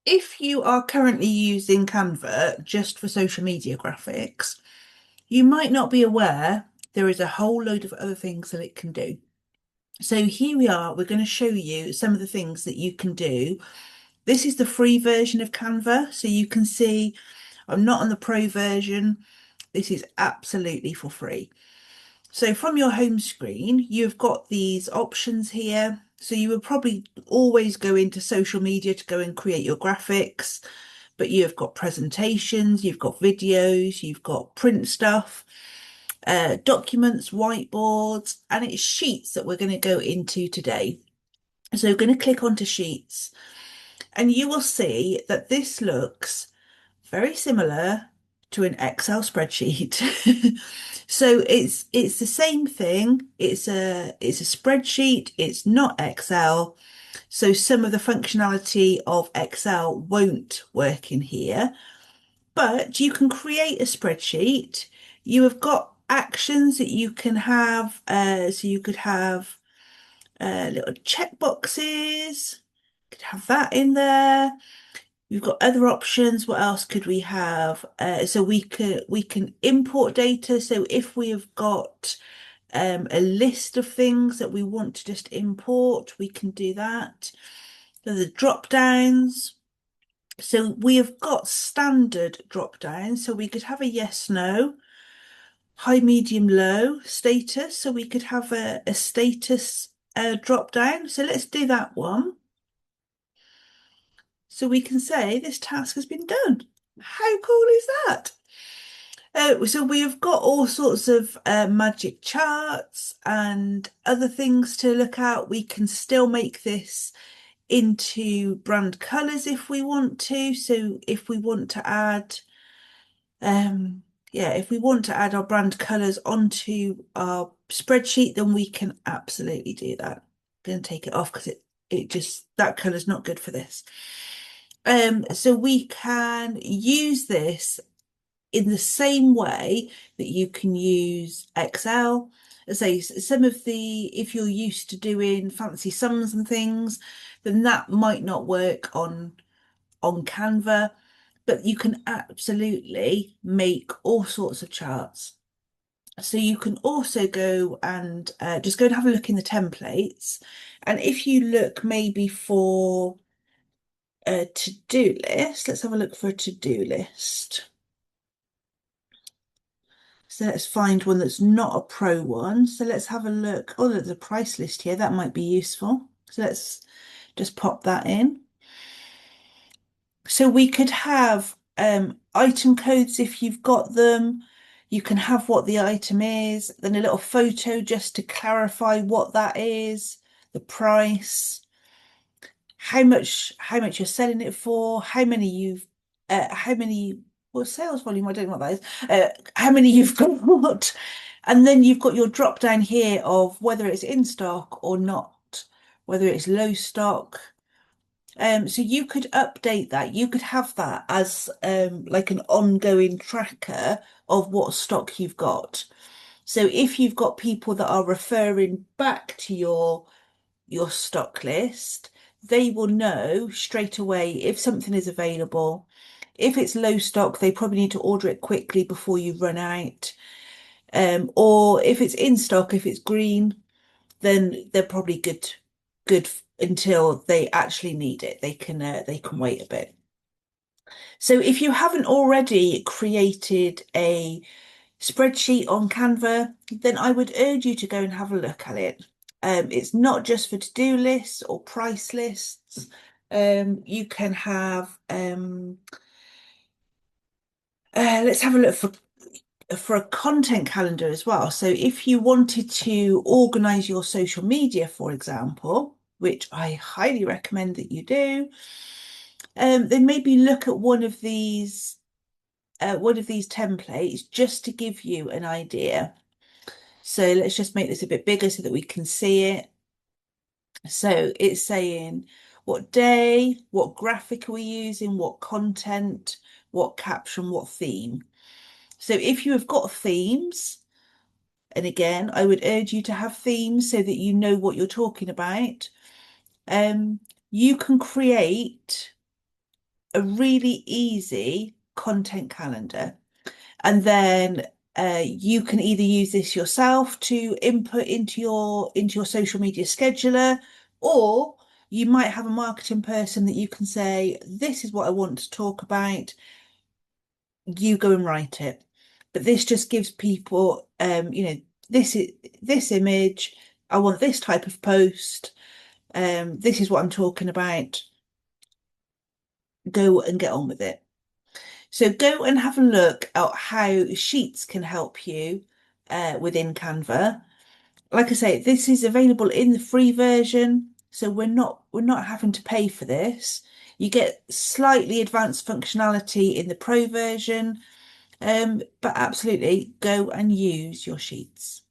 If you are currently using Canva just for social media graphics, you might not be aware there is a whole load of other things that it can do. So here we are, we're going to show you some of the things that you can do. This is the free version of Canva, so you can see I'm not on the pro version. This is absolutely for free. So from your home screen, you've got these options here. So you would probably always go into social media to go and create your graphics, but you've got presentations, you've got videos, you've got print stuff, documents, whiteboards, and it's sheets that we're going to go into today. So we're going to click onto sheets and you will see that this looks very similar to an Excel spreadsheet. So it's the same thing. It's a spreadsheet. It's not Excel. So some of the functionality of Excel won't work in here, but you can create a spreadsheet. You have got actions that you can have. So you could have little check boxes. Could have that in there. We've got other options. What else could we have? So we can import data. So if we have got a list of things that we want to just import, we can do that. There's the drop downs. So we have got standard drop downs. So we could have a yes, no, high, medium, low status. So we could have a status drop down. So let's do that one. So we can say this task has been done. How cool is that? So we have got all sorts of magic charts and other things to look at. We can still make this into brand colors if we want to. So if we want to add, um, yeah, if we want to add our brand colors onto our spreadsheet, then we can absolutely do that. I'm going to take it off because it just that color's not good for this. So we can use this in the same way that you can use Excel. As I say, some of the, if you're used to doing fancy sums and things, then that might not work on Canva, but you can absolutely make all sorts of charts. So you can also go and just go and have a look in the templates. And if you look maybe for a to-do list, let's have a look for a to-do list. So let's find one that's not a pro one. So let's have a look. Oh, there's a price list here. That might be useful. So let's just pop that in. So we could have item codes if you've got them. You can have what the item is, then a little photo just to clarify what that is, the price, how much you're selling it for, how many well sales volume, I don't know what that is, how many you've got, and then you've got your drop down here of whether it's in stock or not, whether it's low stock. So you could update that. You could have that as like an ongoing tracker of what stock you've got. So if you've got people that are referring back to your stock list, they will know straight away if something is available. If it's low stock, they probably need to order it quickly before you run out. Or if it's in stock, if it's green, then they're probably good until they actually need it. They can wait a bit. So if you haven't already created a spreadsheet on Canva, then I would urge you to go and have a look at it. It's not just for to-do lists or price lists. You can have, let's have a look for a content calendar as well. So if you wanted to organize your social media, for example, which I highly recommend that you do, then maybe look at one of these templates just to give you an idea. So let's just make this a bit bigger so that we can see it. So it's saying what day, what graphic are we using, what content, what caption, what theme. So if you have got themes, and again, I would urge you to have themes so that you know what you're talking about. You can create a really easy content calendar. And then you can either use this yourself to input into your social media scheduler, or you might have a marketing person that you can say, this is what I want to talk about. You go and write it. But this just gives people, this is this image. I want this type of post. This is what I'm talking about. Go and get on with it. So go and have a look at how Sheets can help you within Canva. Like I say, this is available in the free version, so we're not having to pay for this. You get slightly advanced functionality in the pro version, but absolutely go and use your Sheets.